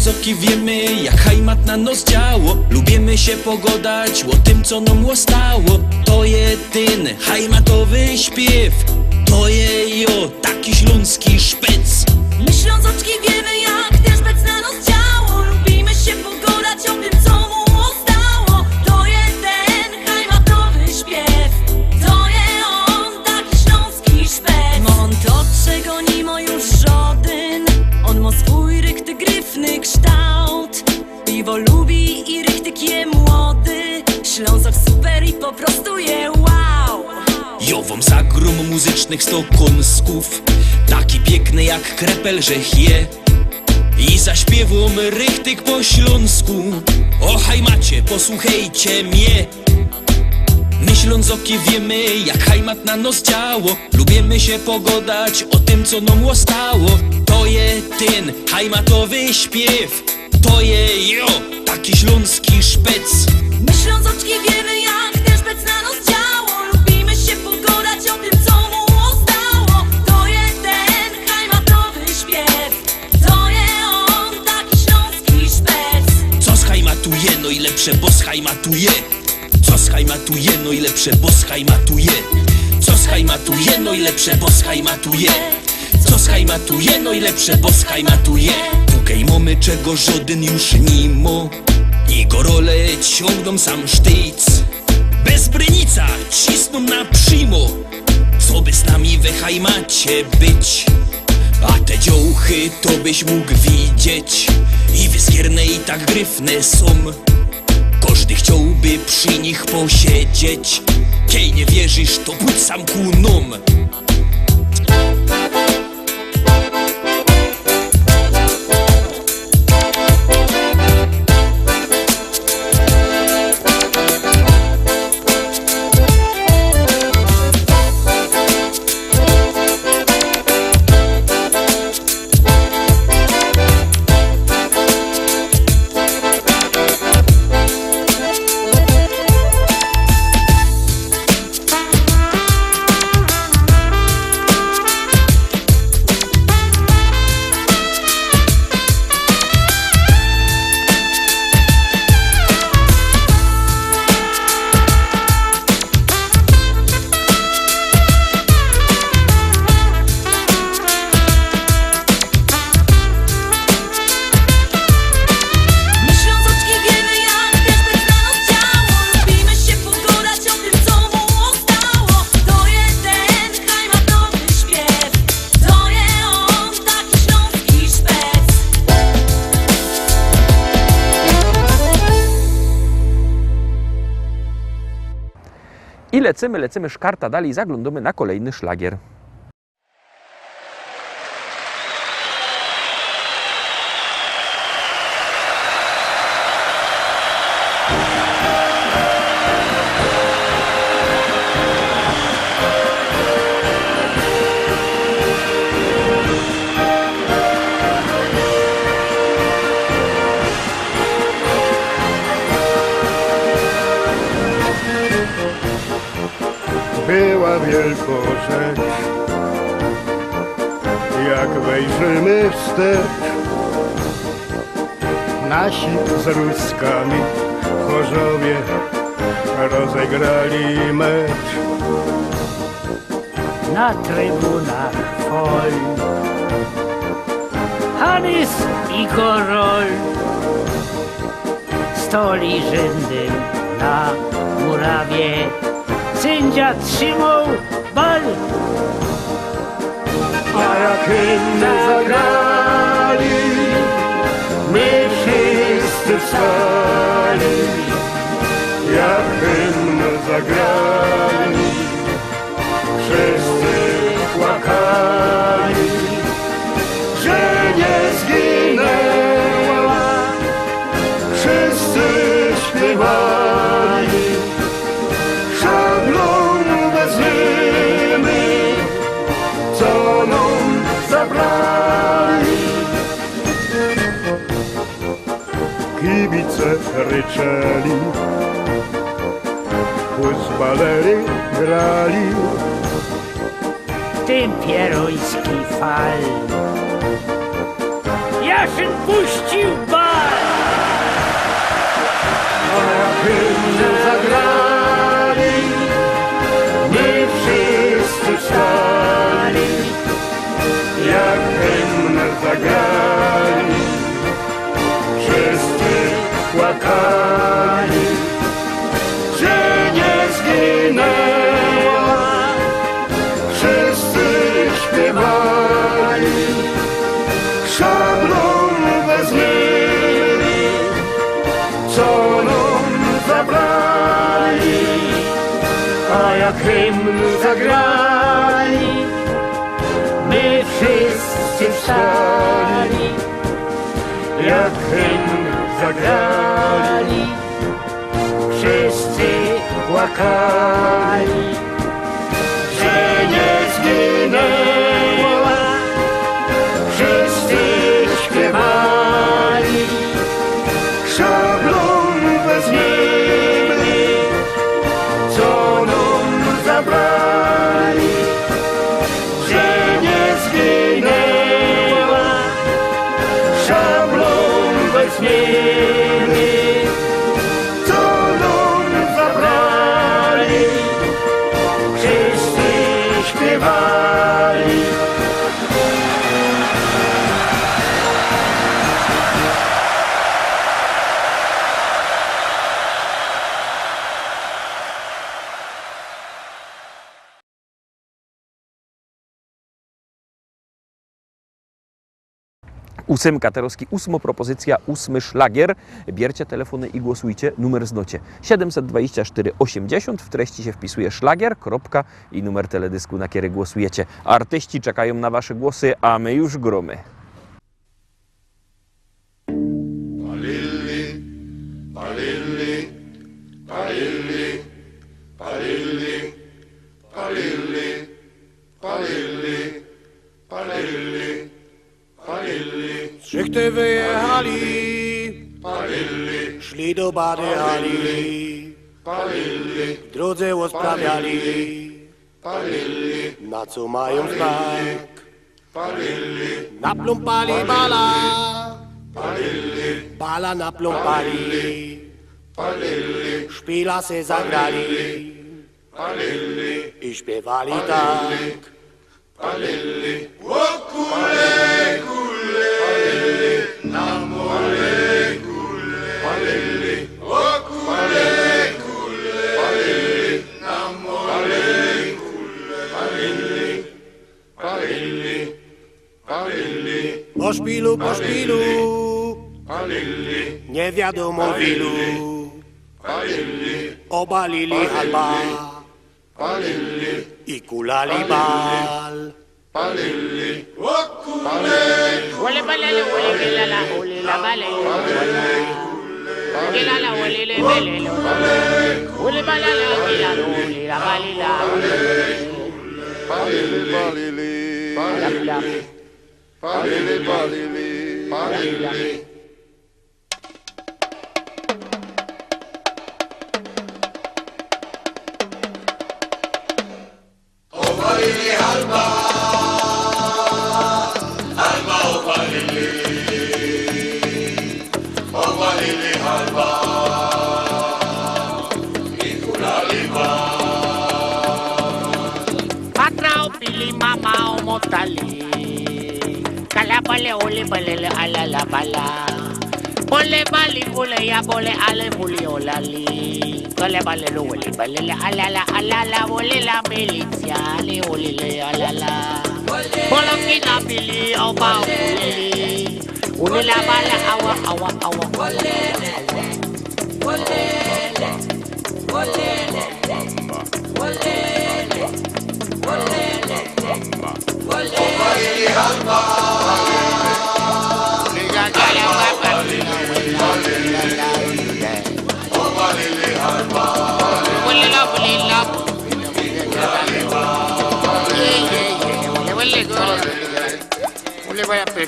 Ślązoki wiemy, jak hajmat na nos działo. Lubimy się pogodać o tym, co nam stało. To jedyny hajmatowy śpiew. To je taki śląski szpec. My Ślązoczki wiemy, jak ten szpec na nos działo. Lubimy się pogodać o tym, co mu stało. To jeden hajmatowy śpiew. To je on, taki śląski szpec. On to, czego nie ma już żaden. On ma swój rychty, gryfny kształt. Piwo lubi i rychtyk je młody. Ślązok super i po prostu je wow. Jo wam zagrom muzycznych 100 kąsków, taki piękny jak krepel, że je. I zaśpiewam rychtyk po śląsku. O hajmacie, posłuchajcie mnie. My Ślązoki wiemy, jak hajmat na nos działo. Lubimy się pogodać o tym, co nam stało. To je ten hajmatowy śpiew. To je taki śląski szpec. My Ślązoczki wiemy, jak ten szpec na nos działo. Lubimy się pogodać o tym, co mu stało. To jeden hajmatowy śpiew. To je on, taki śląski szpec. Co schajmatuje, no i lepsze, bo schajmatuje. Co schajmatuje, no i lepsze, bo schajmatuje. Co schajmatuje, no i lepsze, bo schajmatuje. Co schajmatuje, no i lepsze, bo schajmatuje. Tukej mamy, czego żaden już nie ma. I gorole ciągną sam sztyc. Bez brynica cisną na przymo. Co by z nami we hajmacie być? A te dziołchy to byś mógł widzieć. I wyskierne i tak gryfne są. Każdy chciałby przy nich posiedzieć. Kiej nie wierzysz, to pójdź sam ku nom. I lecimy szkarta dalej i zaglądamy na kolejny szlagier. Była Wielkorzecz, jak wejrzymy wstecz, nasi z Ruskami w Chorzowie rozegrali mecz. Na trybunach fol Hanys i Korol stoli rzędy na murawie. Sędzia trzymał bal, A jak hymn zagrali, my wszyscy wstali. Jak hymn zagrali, wszyscy płakali, że nie zginęła. Wszyscy śpiewali, szablon weźmiemy, co nam zabrali. Kibice ryczeli, fuzbalery grali. tym pieroński fal. Ja Jaszyn puścił bal. Hymn zagrali, my wszyscy wstali, jak hymn zagrali, wszyscy płakali, że nie zginęła, wszyscy śpiewali, szablą wezmieli, co nam zabrali, a jak hymn zagrali, my wszyscy wstali, jak hymn zagrali, wszyscy płakali, że nie zginęła, wszyscy śpiewali, szablą weźmiemy, co nam zabrali, że nie zginęła, szablą weźmiemy, co nam zabrali, wszyscy śpiewali. Ósemka, Teroski, 8 propozycja, 8 szlagier. Bierzcie telefony i głosujcie. Numer znocie 724 80. W treści się wpisuje szlagier, kropka i numer teledysku, na który głosujecie. Artyści czekają na wasze głosy, a my już gromy. Palilli, palilli, palilli, palilli, palilli, palilli, palilli, palilli. Szychty wyjechali, Palilli, szli do Bady Ali, palilli, w drodze rozprawiali, palilli, na co mają znak. palilli, Napląpali bala, palilli, bala napląpali, palilli, szpila se zagrali palilli, i śpiewali tak. palilli. Okule, kule, palilli, namole, kule, palilli, okule, kule, palilli, namole, kule, palilli, palilli, palilli, Po szpilu, palilli, nie wiadomo ilu, palilli, obalili halba palilli, i kulali bal. palilli, okule, Ole balele ole gelala ole la bale gelala ole le bele ole balala gelala ole la bale la palilli, palilli, palilli, palilli, palilli. Patrao pili mama o motali kala bale ole balele ala la bala bole bali bole ya bole ale buli olali kala bale lo ole balele ala la bole la militia ale ole le ala la bolo kina pili o ba ole la bala awa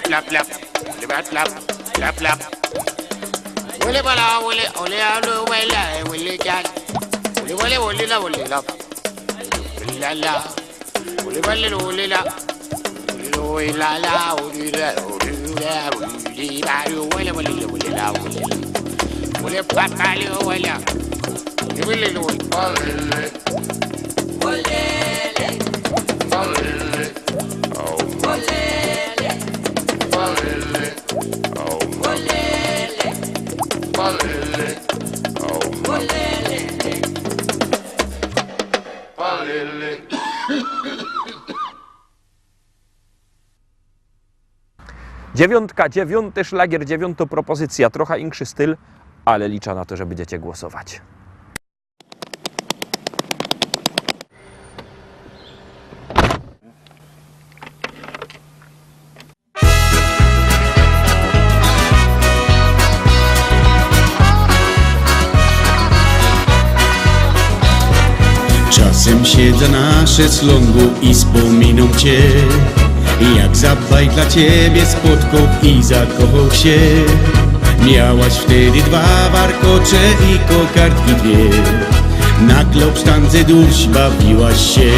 Plap plap, plap plap, plap. Wole bala wole, ole alo wela, wole jan. Wole la, wole la. La la, wole bala wole la. Wole la la, wole la, wole Dziewiątka, dziewiąty szlagier, dziewiąta propozycja. Trochę inszy styl, ale liczę na to, że będziecie głosować. Czasem siedzę na szeslągu i wspominam Cię, jak zabaj dla Ciebie spotkał i zakochał się. Miałaś wtedy dwa warkocze i kokardki dwie, na klopsztance dusz bawiłaś się.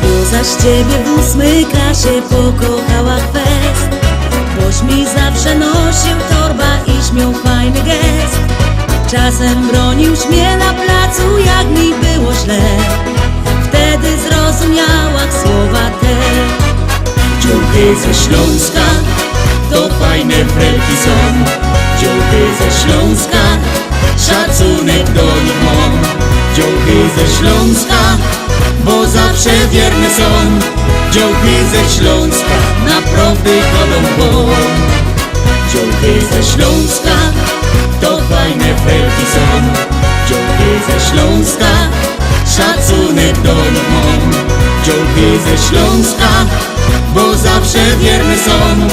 Bo zaś ciebie w 8 klasie pokochała kwest, boś mi zawsze nosił torba i śmiał fajny gest. Czasem bronił mnie na placu, jak mi było źle. Wtedy zrozumiałam słowa te. Ciuchy ze Śląska to fajne frelki są. Ciuchy ze Śląska, szacunek do nich mam. Ciuchy ze Śląska, bo zawsze wierne są. Ciuchy ze Śląska, naprawdę chodzą bom. Ciuchy ze Śląska to fajne frelki są. Ciuchy ze Śląska, szacunek do nich mam. Ciuchy ze Śląska, bo zawsze wierne są.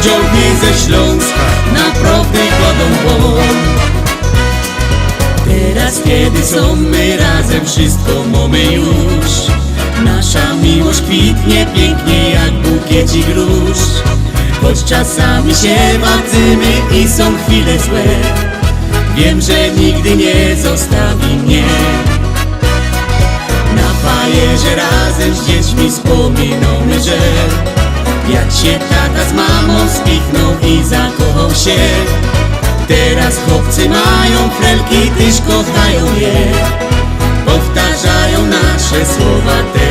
Ciuchy ze Śląska, naprawdę chodzą bom. Teraz kiedy są my razem, wszystko mamy już. Nasza miłość kwitnie pięknie jak bukiecik róż. Choć czasami się walczymy i są chwile złe, wiem, że nigdy nie zostawi mnie. Na fajerze razem z dziećmi wspominamy, że jak się tata z mamą spichnął i zakochał się. Teraz chłopcy mają frelki, tyż kochają je, powtarzają nasze słowa te.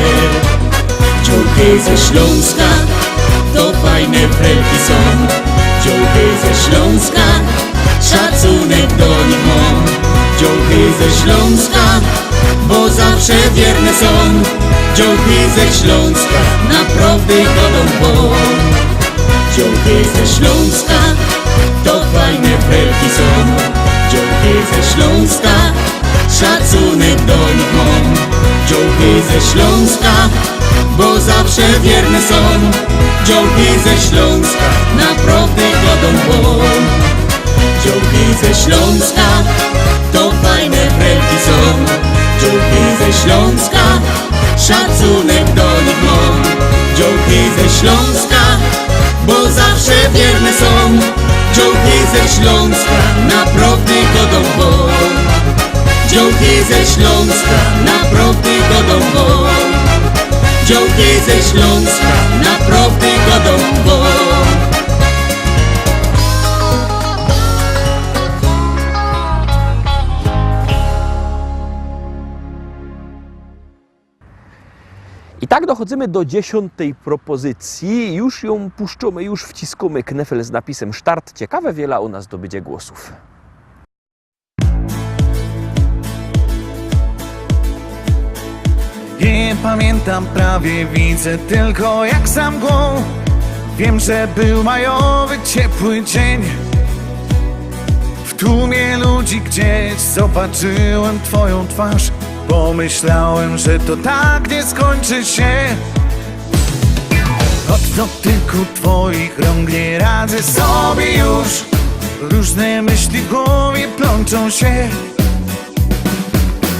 Ciuchy ze Śląska to fajne frelki są. Ciuchy ze Śląska, szacunek do nich mam. Ciuchy ze Śląska, bo zawsze wierne są. Ciuchy ze Śląska, naprawdę chodzą bom. Ciuchy ze Śląska to fajne frelki są. Ciuchy ze Śląska, szacunek do nich mam. Ciuchy ze Śląska, bo zawsze wierne są. Ciuchy ze Śląska, naprawdę chodzą bom. Ciuchy ze Śląska, to fajne frelki są. Ciuchy ze Śląska, szacunek do nich mam. Ciuchy ze Śląska, bo zawsze wierne są. Ciuchy ze Śląska, naprawdę chodzą bom. Ciuchy ze Śląska, naprawdę chodzą bom. Ciuchy ze Śląska, naprawdę chodzą bom. I tak dochodzimy do 10. propozycji. Już ją puszczamy, już wciskamy knefel z napisem start. Ciekawe wiele u nas zdobycie głosów. Nie pamiętam prawie, widzę tylko jak za mgłą. Wiem, że był majowy, ciepły dzień. W tłumie ludzi gdzieś zobaczyłem twoją twarz. Pomyślałem, że to tak nie skończy się. Od dotyku twoich rąk nie radzę sobie już. Różne myśli w głowie plączą się.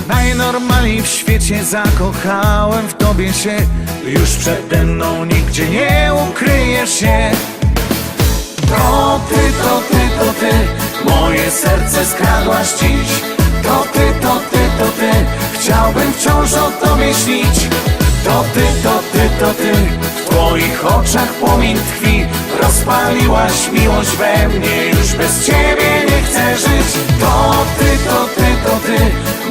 Najnormalniej w świecie zakochałem w tobie się. Już przede mną nigdzie nie ukryjesz się. To ty, to ty, to ty, moje serce skradłaś dziś. To ty, to ty, to ty, chciałbym wciąż o tobie śnić. To ty, to ty, to ty, w twoich oczach płomień tkwi. Rozpaliłaś miłość we mnie, już bez ciebie nie chcę żyć. To ty, to ty, to ty,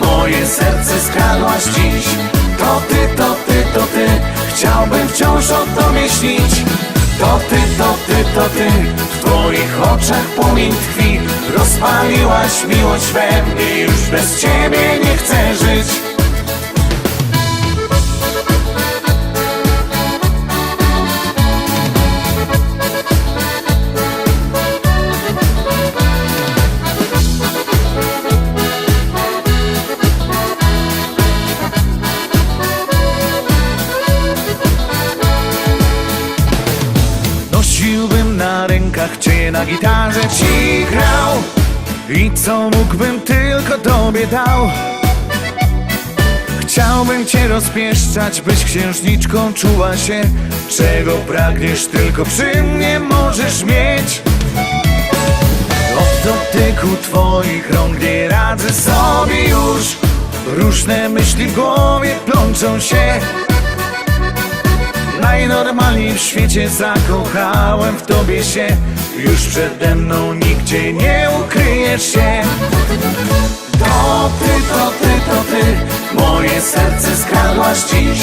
moje serce skradłaś dziś. To ty, to ty, to ty, chciałbym wciąż o tobie śnić. To ty, to ty, to ty, w twoich oczach płomień tkwi. Rozpaliłaś miłość we mnie, już bez ciebie nie chcę żyć. Nosiłbym na rękach cię, na gitarze ci grał i co mógłbym tylko tobie dał. Chciałbym cię rozpieszczać, byś księżniczką czuła się. Czego pragniesz, tylko przy mnie możesz mieć. Od dotyku twoich rąk nie radzę sobie już. Różne myśli w głowie plączą się. Najnormalniej w świecie zakochałem w tobie się. Już przede mną nigdzie nie ukryjesz się. To ty, to ty, to ty, moje serce skradłaś dziś.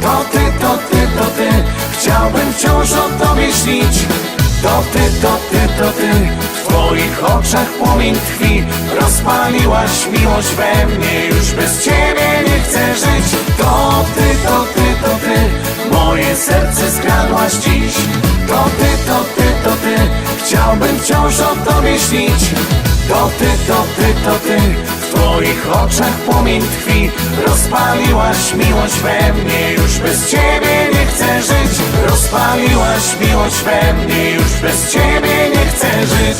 To ty, to ty, to ty, chciałbym wciąż o tobie śnić. To ty, to ty, to ty, w twoich oczach płomień tkwi. Rozpaliłaś miłość we mnie, już bez ciebie nie chcę żyć. To ty, to ty, to ty, moje serce skradłaś dziś. To ty, to ty, to ty, chciałbym wciąż o tobie śnić. To ty, to ty, to ty, w twoich oczach płomień tkwi. Rozpaliłaś miłość we mnie, już bez ciebie nie chcę żyć. Rozpaliłaś miłość we mnie, już bez ciebie nie chcę żyć.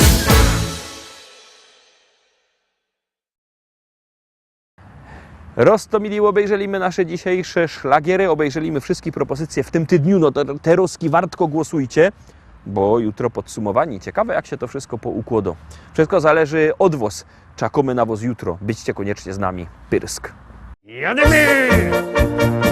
Roztomili, obejrzeliśmy nasze dzisiejsze szlagiery, obejrzeliśmy wszystkie propozycje w tym tygodniu. No to teroski wartko głosujcie, bo jutro podsumowanie. Ciekawe, jak się to wszystko poukłada. Wszystko zależy od was. Czekamy na was jutro. Byćcie koniecznie z nami. Pyrsk. Jademy!